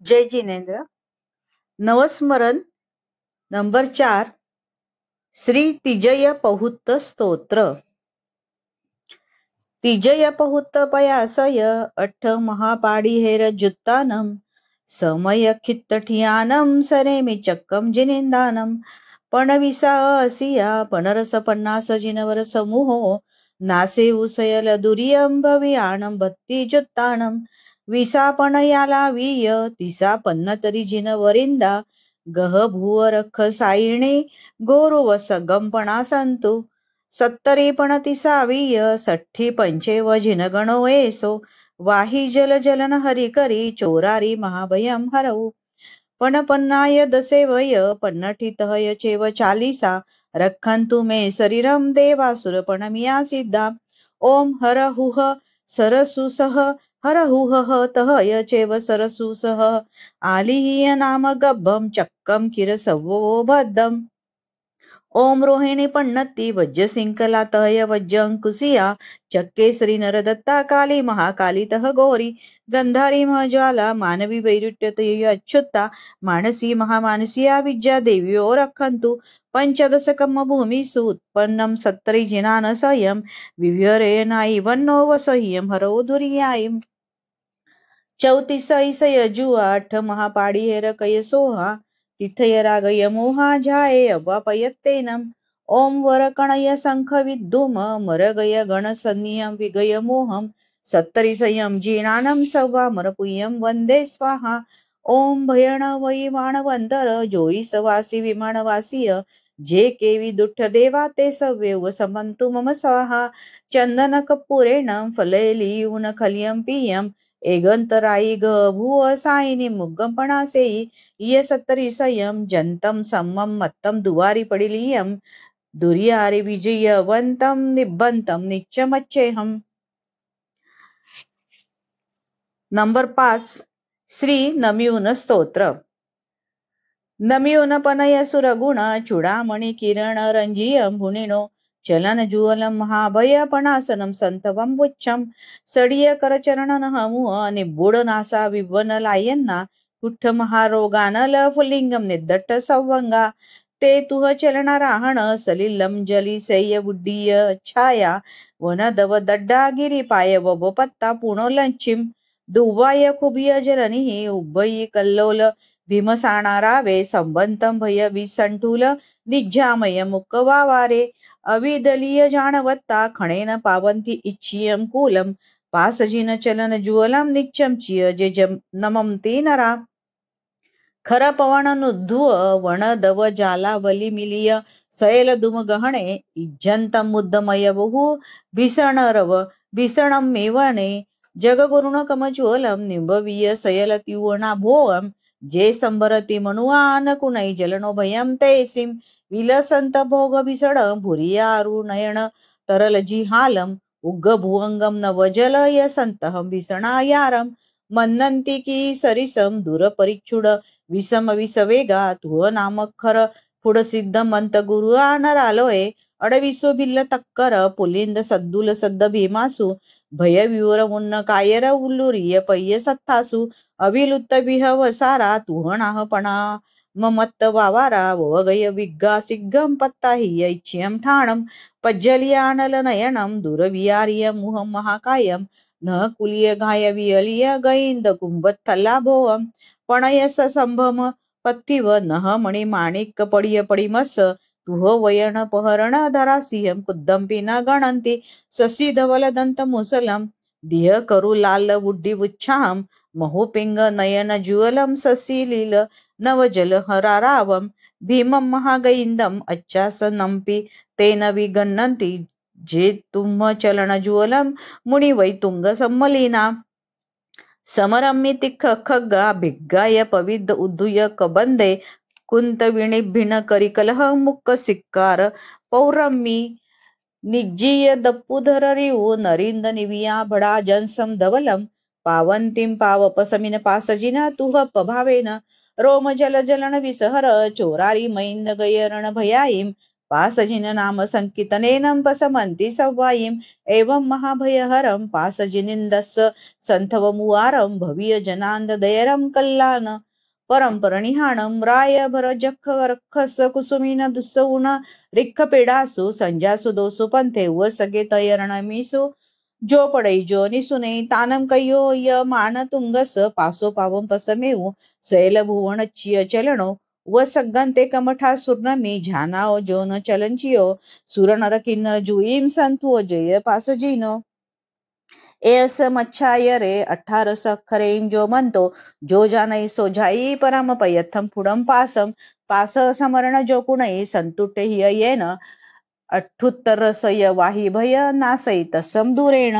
जय Jinendra. नवस्मरण number 4. Shri तिजय पहुत्त स्तोत्र. तिजय पहुत्त पयासय अठ्ठ महापाडिहेर जुत्तानम समय खित्तठियानम सरेमि चक्कम जिनिंदानम पणविसा असिया पणरस पन्नास जिनवर समूहो नासे उसयल दुरियम भवियाणम भक्ती जुत्तानम विसा पण याला वीय तिसा पन्नतरी जिनवरिंदा गह भुव रख साईणे गोरु वसगंपणा संतु सत्तरी पण तिसावीय सठ्ठी पंचेव जिनगणो एसो वाही जल जलन हरी करी चोरारी महाभयम हरऊ पण पन्नाय दसे वय पन्नठितहय चेव चालिसा रखंतु मे शरीरम देवासुर पण मिया सिद्धा ओम हर हुह सरसुसह हर हुह तहय चेव सरसुसह आलिहीय नाम गब्बम चक्कम किर सव्वो भद्दम ओम रोहिणी पण्णत्ती वज्र सिंकला तहय वज्र अंकुसिया चक्केसरी नरदत्ता काली महाकाली तह गौरी गंधारी महज्वाला मानवी वैरुट्य तय अच्युता मानसी महामानसिया विद्या देव्यो रखंतु पंचदश कम भूमिसु उत्पन्नम सत्तरी जिनान सयम विव्यरेनाई वन्नो वसह्यम हरो धुर्यायम चौतीस ऐसय जुआ अठ महापाडी हेर कय सोहा तिथय रागय मोहा झाये अवापयत्तेनम ओम वरकणय शंख विद्युम मरगय गणसनियम विगय मोहम सत्तरी संयम जीनानम सव्वा मरपुयम वंदे स्वाहा ओम भयण वै वाणवंतर जोई सवासी विमानवासीय जे केवी दुठ्ठ देवा ते सव्यव समंतु मम स्वाहा चंदन कपूरेण फलैलीयुन खलियम पियम एगंतराई ग भुव साईनी मुग्गंपणासेई इय सत्तरी संयम जंतम सम्मम मत्तम दुवारी पडिलियम दुर्यारी विजयवंतम निबंतम नित्यमच्चेहम. नंबर 5. श्री नमियुन स्तोत्र. नमियुन पनय सुरगुण चुडामणी किरण रंजियम भुनिनो चलन जुवलम महाभयपणासनम संतवम वुच्छम सडिय करचरणन हमुह निबुड नासा विवन लायन्ना कुठ्ठ महारोगानल फुलिंगम निद्दट्ट सव्वंगा ते तुह चलन राहण सलिलम जली सैय बुड्डीय छाया वन दव दड्डा गिरी पाय वब पत्ता पुणोलंचिम दुव्वाय खुबिय जलनिहि उभयी कल्लोल भीमसाणारावे संबंतम भय विसंठूल निज्जामय मुक्कवावारे अविदलीय जाणवत्ता खणेन पावंती इच्छियम कूलम पासजिन चलन जुवलम नित्यम चिय जे नमम ते नरा खर पवन नुद्धुव वण दव जाला वली मिलिय सैल दुम गहणे इज्जंतम मुद्दमय बहु भीषण रव भीषणम मेवणे जगगुरुण कमज्वलम निंबवीय सयल तिवणा भोवम जे संभरती मनुआन कुणै जलनो भयम तैसिम विलसंत भोग भिसड भुरियारु नयन तरल जिहालम उग्ग भुवंगम नवजलय संतहम भीषणायारम मन्नंती की सरिसम दूर परिच्छुड विसम विसवेगा तुह नामखर पुढ सिद्ध मंत गुरु आनरालोय अडविसो भिल्ल तक्कर पुलिंद सद्दुल सद्द भीमासु भय विवर मुन्न कायर उल्लुरिय पय्य सत्तासु अभिलुत्त विहव सारा तुहणाह पणा ममत्त वावारा वगय विग्गा सिग्गम पत्ताहि ऐच्छियम ठाणम पज्जलियानल नयनम दुरवियारिय मुहम महाकायम न कुलिय घाय वियलिय गैंद कुंभत्थला भोवम पणयस संभम पत्तिव नह मणि माणिक पडिय पडिमस तुह वयन पहरण धरासियम कुद्दंपि न गणंती ससी धवल दंत मुसलम दिह करू लाल वुड्डी उच्छाहम महोपिंग नयन जुवलम ससीलील नवजल हरारावम भीमं महागैंदम अच्छास नंपी तेन विगणन्ति जे तुम चलन जुवलम मुनि वै तुंग सम्मलीना समरम्मी तिख खग्गा भिग्गाय पविद उद्धुय कबंदे कुंत विणिभिण करिकलह मुक्क सिक्कार पौरम्मी निज्जीय दप्पुधर रिऊ नरिंद निविया बडा जनसम धवलम पावंतीम पावपसमिन पासजिन तुह पभावेन रोम जल जलन विसहर चोरारी मैंद गय रण भयाईम पासजिन नाम संकीर्तनेन पसमन्ति सव्वायिम् एवं महाभयहरं पासजिनिन्दस्य सन्थवमुवारं भवीय जनान्ददयरं कल्लान परं परिहाणं राय भरजख रखस कुसुमिन दुस्सुन रिक्ख पेडासु संजासु दोसु पंथे व सगे तयरणमीसु जो पडई जो निसुने तानम कयो य मान तुंगस पासो पावम पसमेऊ शैल भुवनच्चिय चलनो व सग्गंते कमठा सुर्नमी झानाओ जो न चलंचियो सुरनर किन्नर जुईम संतुओ जय पासजीनो एस मच्छाय रे 18 अखरेम जो म्हणतो जो जानई सो जाई परम पयथम पुढम पासम पास समरण जो कुणई संतुटे हिय येन अठ्ठुत्तर सय वाही भय नासई तसम दुरेण